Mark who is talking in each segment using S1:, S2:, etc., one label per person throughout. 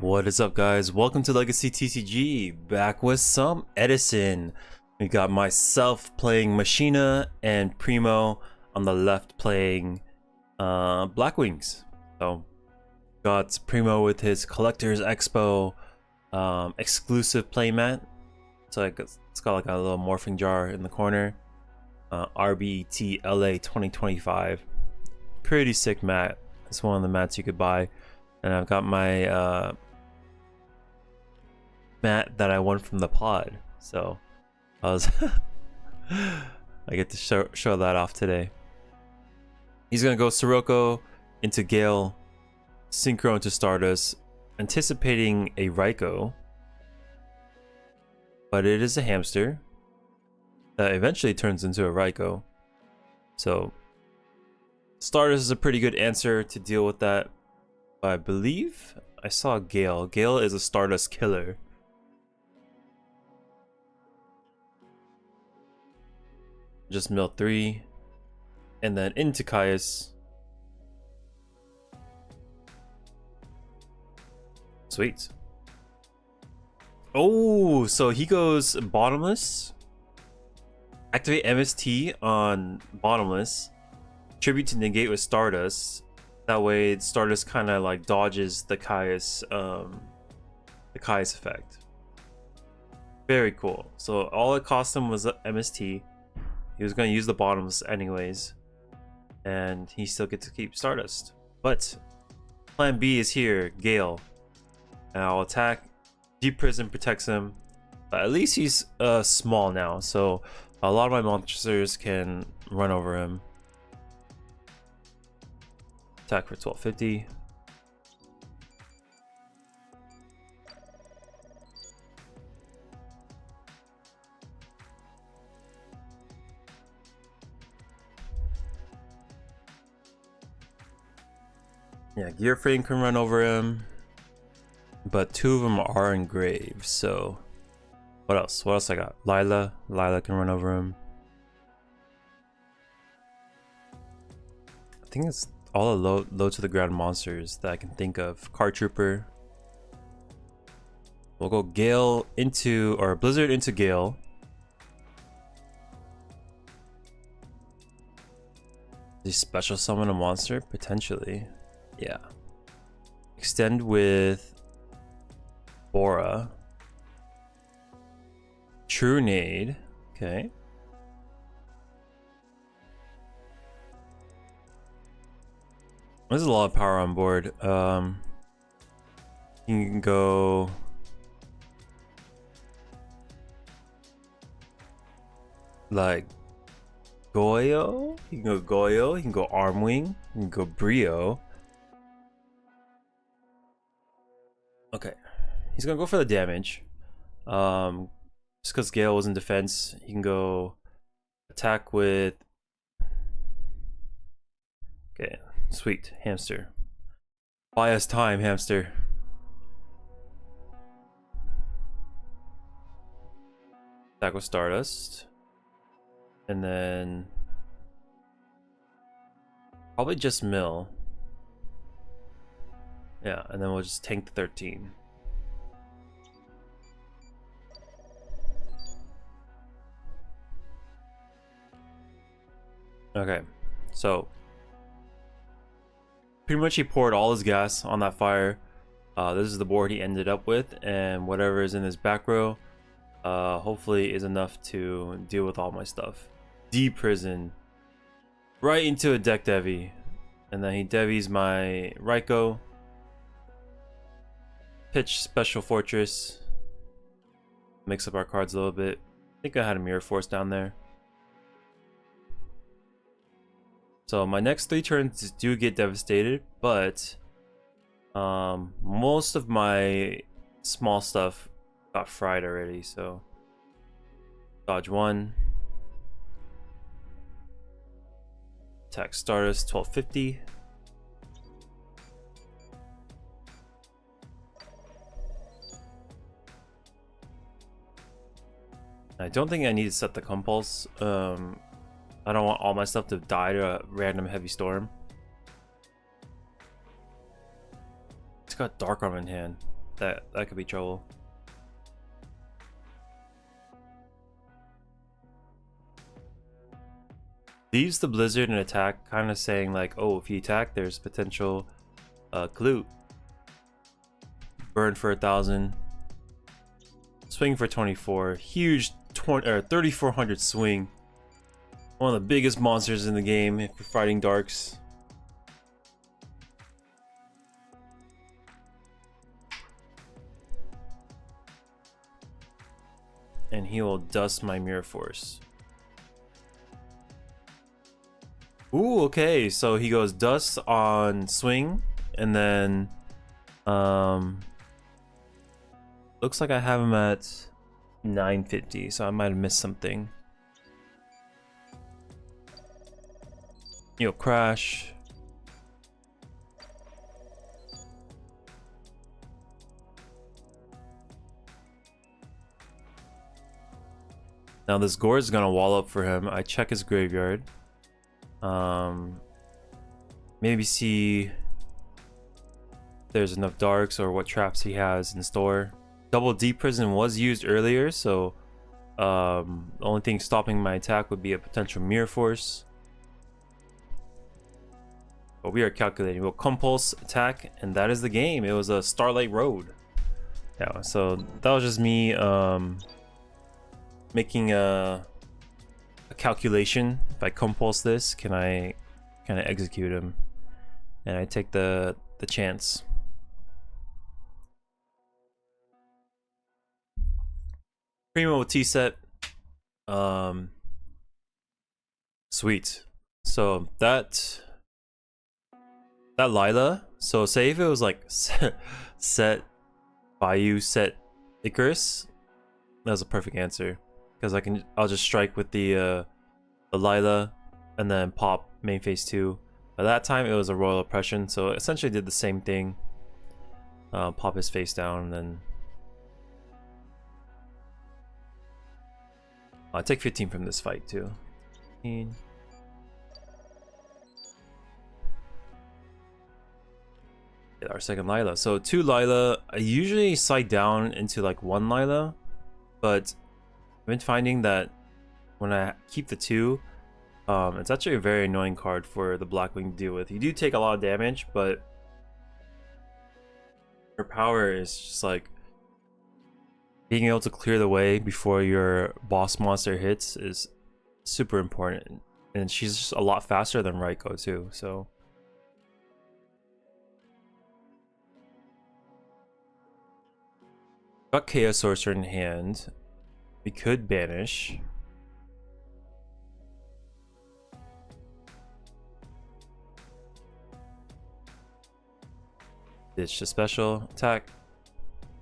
S1: What is up, guys? Welcome to Legacy TCG, back with some Edison. We got myself playing Machina and Primo on the left playing Blackwings. So got Primo with his Collector's Expo exclusive playmat. So it's got like a little morphing jar in the corner. RBT LA 2025. Pretty sick mat. It's one of the mats you could buy. And I've got my mat that I won from the pod, so I was I get to show that off today. He's gonna go Sirocco into Gale, Synchro into Stardust, anticipating a Raikou, but it is a hamster that eventually turns into a Raikou. So Stardust is a pretty good answer to deal with that. But I believe I saw Gale. Gale is a Stardust killer. Just mill 3 and then into Caius. Sweet. Oh, so he goes bottomless. Activate MST on bottomless. Tribute to negate with Stardust. That way Stardust kind of like dodges the Caius effect. Very cool. So all it cost him was MST. He was going to use the bottoms anyways, and he still gets to keep Stardust. But plan B is here, Gale. And I'll attack. Deep Prison protects him, but at least he's small now, so a lot of my monsters can run over him. Attack for 1250. Yeah, Gear Frame can run over him, but 2 of them are engraved. So what else? What else I got? Lila can run over him. I think it's all the low to the ground monsters that I can think of. Card Trooper. We'll go Gale into, or Blizzard into Gale. Does he special summon a monster? Potentially. Yeah. Extend with Bora. True Nade. Okay. There's a lot of power on board. You can go like Goyo. You can go Goyo. You can go Armwing. You can go Brio. Okay, he's gonna go for the damage. Just because Gale was in defense, he can go attack with. Okay, sweet hamster. Buy us time, hamster. Attack with Stardust, and then probably just mill. Yeah, and then we'll just tank the 13. Okay, so pretty much he poured all his gas on that fire. This is the board he ended up with, and whatever is in his back row hopefully is enough to deal with all my stuff. Deep Prison right into a deck Devi, and then he Devi's my Raikou. Pitch Special Fortress. Mix up our cards a little bit. I think I had a Mirror Force down there. So my next 3 turns do get devastated, but most of my small stuff got fried already, so dodge 1. Attack Stardust 1250. I don't think I need to set the compulse. I don't want all my stuff to die to a random heavy storm. It's got Dark Arm in hand. that could be trouble. Leaves the blizzard and attack, kind of saying like, oh, if you attack, there's potential clue. Burn for 1,000. Swing for 24. Huge 3,400 swing. One of the biggest monsters in the game if you're fighting darks. And he will dust my Mirror Force. Ooh, okay, so he goes dust on swing, and then looks like I have him at 950, so I might have missed something. Crash. Now this gore is gonna wall up for him. I check his graveyard. Maybe see if there's enough darks or what traps he has in store. Double D prison was used earlier, so the only thing stopping my attack would be a potential Mirror Force. But we are calculating. We'll compulse attack, and that is the game. It was a Starlight Road. Yeah, so that was just me making a calculation. If I compulse this, can I kind of execute him? And I take the chance. Primo T set. Sweet. So that Lila. So say if it was like set Bayou, set Icarus, that was a perfect answer, because I'll just strike with the Lila and then pop main phase 2. By that time it was a Royal Oppression, so it essentially did the same thing. Pop his face down, and then I take 15 from this fight too. 15. Get our second Lila. So 2 Lila. I usually side down into like 1 Lila, but I've been finding that when I keep the 2, it's actually a very annoying card for the Blackwing to deal with. You do take a lot of damage, but her power is just like being able to clear the way before your boss monster hits is super important. And she's just a lot faster than Raiko too, so. Got Chaos Sorcerer in hand. We could banish. Ditch the special attack.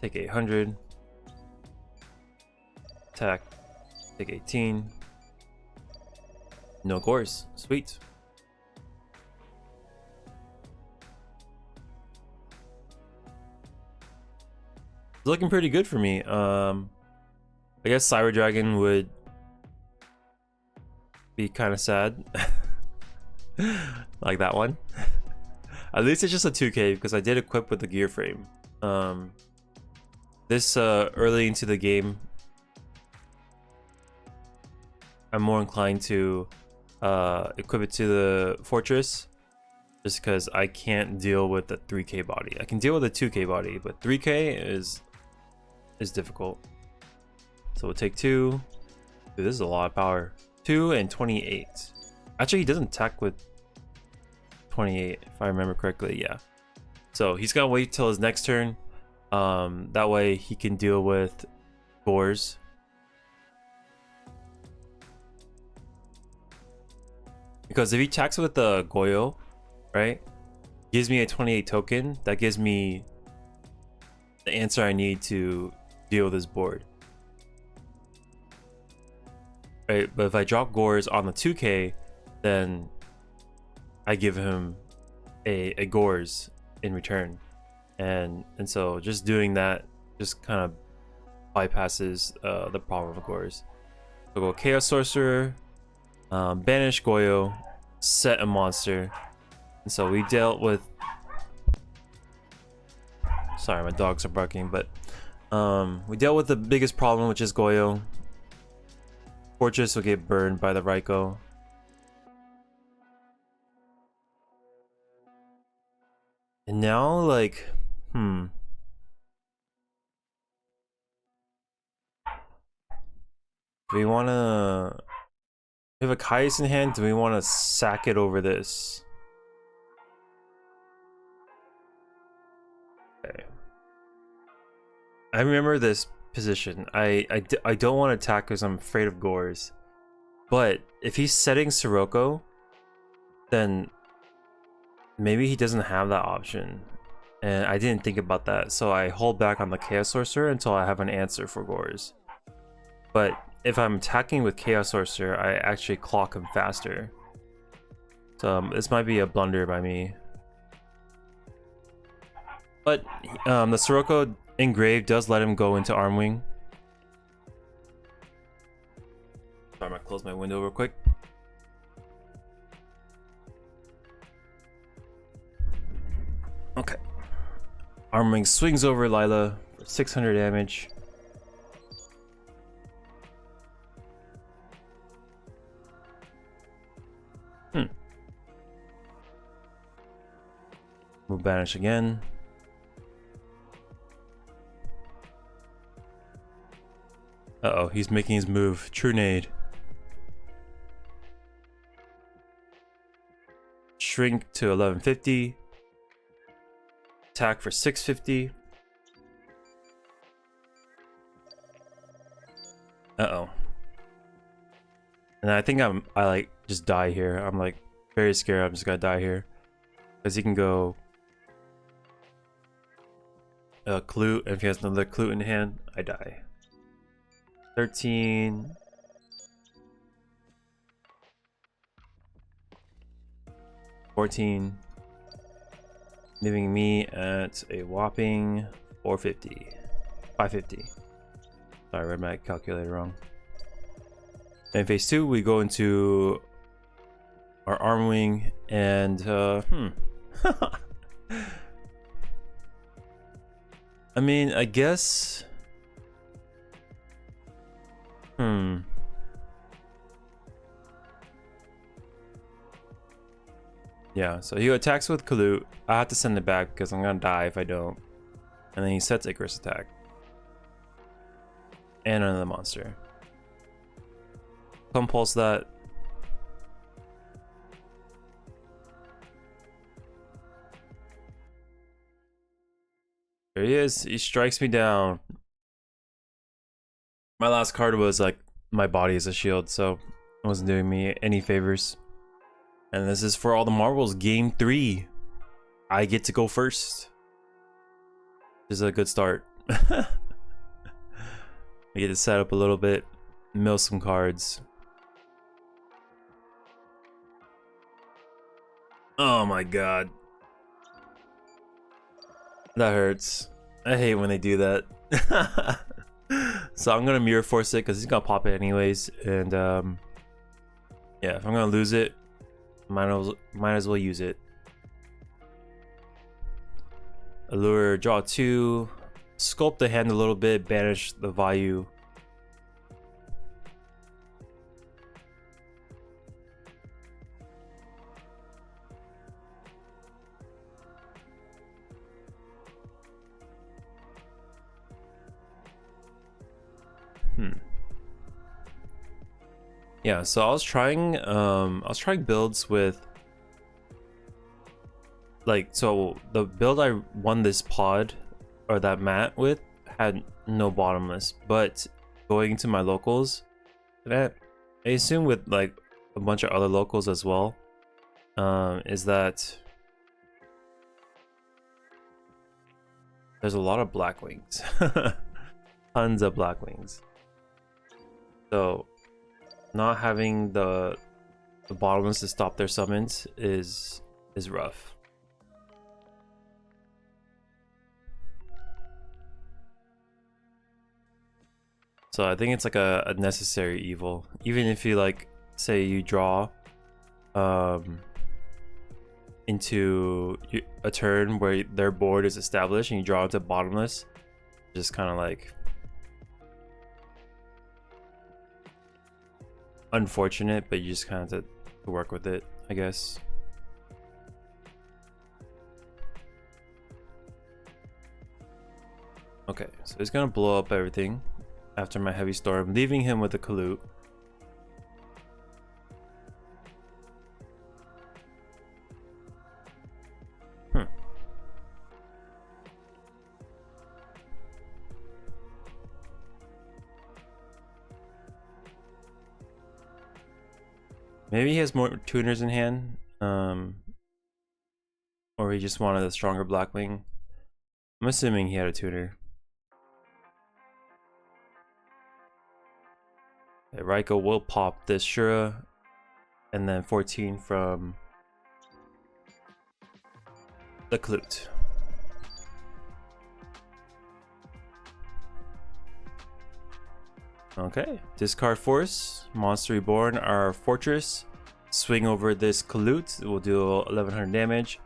S1: Take 800. Attack. Take 18. No cores. Sweet. It's looking pretty good for me. I guess Cyber Dragon would be kind of sad. Like that one. At least it's just a 2K because I did equip with the gear frame. This early into the game, I'm more inclined to equip it to the fortress, just because I can't deal with the 3K body. I can deal with the 2K body, but 3K is difficult. So we'll take 2. Dude, this is a lot of power. 2 and 28. Actually, he doesn't attack with 28 if I remember correctly. Yeah. So he's gotta wait till his next turn. That way he can deal with Gores. Because if he attacks with the Goyo, right, gives me a 28 token, that gives me the answer I need to deal with his board. Right, but if I drop Gores on the 2K, then I give him a Gores in return. And so just doing that just kind of bypasses the problem of Gores. So go Chaos Sorcerer, banish Goyo, set a monster. And so we dealt with Sorry, my dogs are barking, but we dealt with the biggest problem, which is Goyo. Fortress will get burned by the Raiko. And now, like, do we wanna... We have a Kais in hand, do we wanna sack it over this? Okay. I remember this position. I don't want to attack because I'm afraid of Gores. But if he's setting Sirocco, then maybe he doesn't have that option. And I didn't think about that, so I hold back on the Chaos Sorcerer until I have an answer for Gores. But if I'm attacking with Chaos Sorcerer, I actually clock him faster. So this might be a blunder by me. But the Sirocco Engrave does let him go into Armwing. Sorry, I'm gonna close my window real quick. Okay. Armwing swings over Lila for 600 damage. We'll banish again. Uh-oh, he's making his move. True nade. Shrink to 1150. Attack for 650. Uh-oh. And I think I like just die here. I'm like very scared I'm just gonna die here. Because he can go Clute, and if he has another Clute in hand, I die. 13. 14. Leaving me at a whopping 450. 550. Sorry, I read my calculator wrong. In phase 2, we go into our Armwing and I mean, I guess yeah, so he attacks with Clute. I have to send it back because I'm gonna die if I don't. And then he sets Icarus attack. And another monster. Compulse that. There he is. He strikes me down. My last card was like my body is a shield, so it wasn't doing me any favors. And this is for all the marbles. Game 3. I get to go first. This is a good start. I get to set up a little bit, mill some cards. Oh my god. That hurts. I hate when they do that. So I'm gonna mirror force it because he's gonna pop it anyways. And yeah, if I'm gonna lose it, might as well use it. Allure, draw 2, sculpt the hand a little bit, banish the Vayu. Yeah, so I was trying builds with like, so the build I won this pod or that mat with had no bottomless, but going to my locals, that I assume with like a bunch of other locals as well, is that there's a lot of Blackwings. Tons of Blackwings. So not having the bottomless to stop their summons is rough. So I think it's like a necessary evil. Even if you like say you draw into a turn where their board is established and you draw into bottomless. Just kind of like unfortunate, but you just kind of have to work with it, I guess. Okay, so he's gonna blow up everything after my heavy storm, leaving him with a Kalut. Maybe he has more tuners in hand, or he just wanted a stronger Blackwing. I'm assuming he had a tuner. Okay, Raiko will pop this Shura, and then 14 from the Kalut. Okay, discard Force, Monster Reborn, our Fortress. Swing over this Kalut, it will do 1100 damage.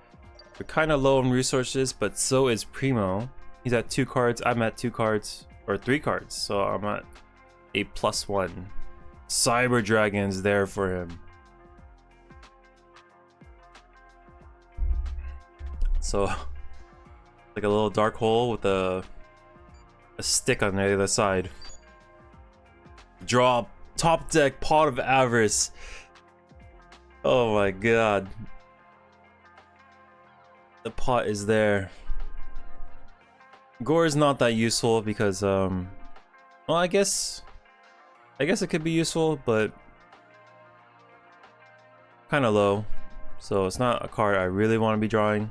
S1: We're kind of low on resources, but so is Primo. He's at 2 cards, I'm at 2 cards, or 3 cards, so I'm at a +1. Cyber Dragon's there for him. So, like a little dark hole with a stick on the other side. Draw top deck Pot of Avarice. Oh my god. The pot is there. Gore is not that useful because well, I guess it could be useful, but kind of low. So it's not a card I really want to be drawing.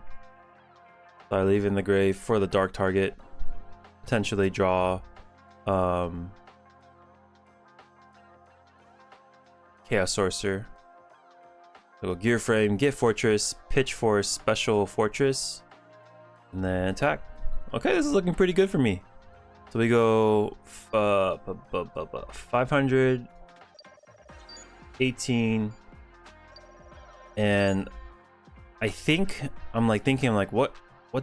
S1: So I leave in the grave for the dark target. Potentially draw Chaos Sorcerer. So go Gear Frame, get Fortress, Pitch Force, Special Fortress, and then attack. Okay, this is looking pretty good for me. So we go 500, 18, and I think I'm thinking what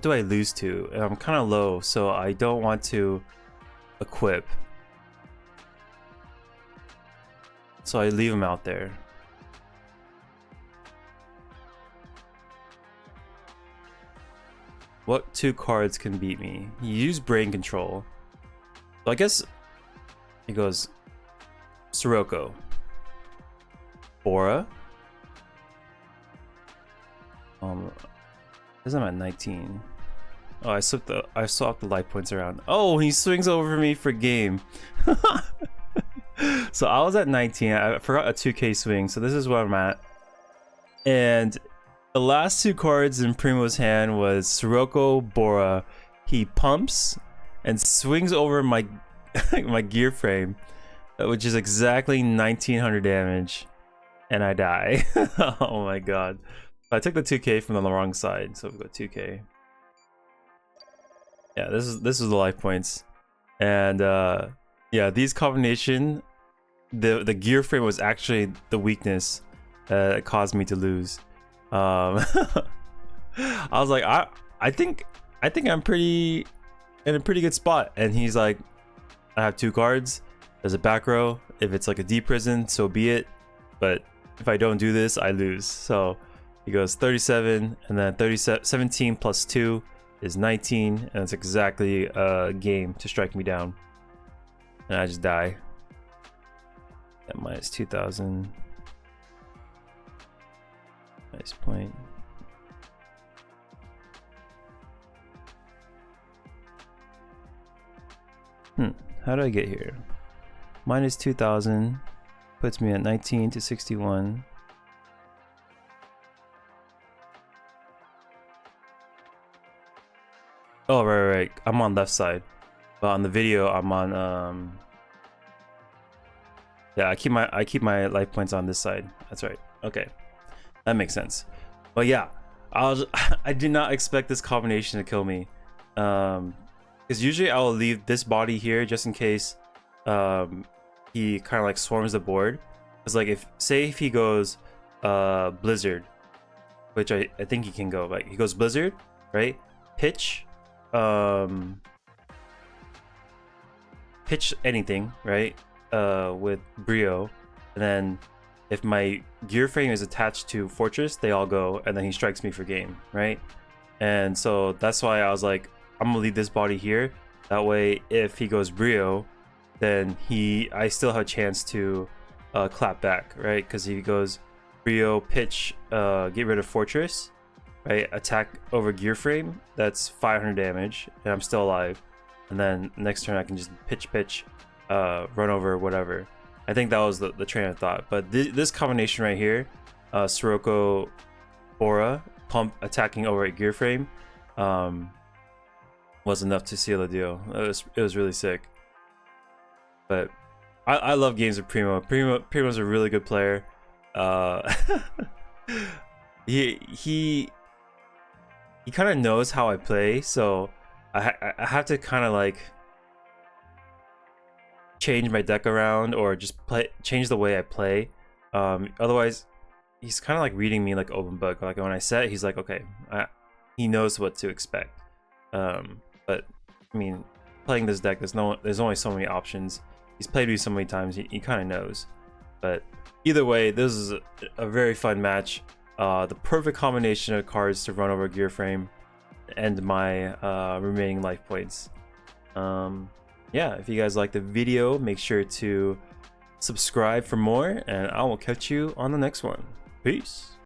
S1: do I lose to? And I'm kind of low, so I don't want to equip. So I leave him out there. What 2 cards can beat me? You use Brain Control. So I guess it goes Sirocco, Bora. Because I'm at 19. Oh, I swapped the life points around. Oh, he swings over me for game. So I was at 19. I forgot a 2k swing, so this is where I'm at. And the last 2 cards in Primo's hand was Sirocco, Bora. He pumps and swings over my my gear frame, which is exactly 1900 damage, and I die. Oh my god. I took the 2k from the wrong side, so we've got 2k. Yeah, this is the life points. And yeah, these combination, the gear frame was actually the weakness that caused me to lose. I was like, I think I'm in a pretty good spot. And he's like, I have 2 cards. There's a back row. If it's like a deep prison, so be it. But if I don't do this, I lose. So he goes 37, and then 17 plus 2 is 19, and it's exactly a game to strike me down. And I just die. At minus 2000. Nice point. How do I get here? Minus 2000 puts me at 19 to 61. Oh, right. I'm on left side. But on the video, I'm on yeah, I keep my life points on this side. That's right. Okay. That makes sense. But yeah, I did not expect this combination to kill me. Because usually I will leave this body here just in case he kind of like swarms the board. Because like if he goes Blizzard, which I think he can go. Like he goes Blizzard, right? Pitch, pitch anything, right? With Brio, and then if my gear frame is attached to Fortress, they all go, and then he strikes me for game, right? And so that's why I was like, I'm gonna leave this body here. That way, if he goes Brio, then I still have a chance to clap back, right? Because he goes Brio, pitch, get rid of Fortress, right? Attack over gear frame, that's 500 damage, and I'm still alive. And then next turn I can just pitch, run over whatever. I think that was the train of thought. But this combination right here, Sirocco, Aura, pump attacking over a gear frame, was enough to seal the deal. It was really sick. But I love games with Primo. Primo's a really good player. He kind of knows how I play, so I have to kind of like change my deck around or just change the way I play. Otherwise, he's kind of like reading me like open book. Like when I set, he's like, okay, he knows what to expect. But I mean, playing this deck, there's only so many options. He's played me so many times, he kind of knows. But either way, this is a very fun match. The perfect combination of cards to run over gear frame and my remaining life points. Yeah, if you guys like the video, make sure to subscribe for more, and I will catch you on the next one. Peace.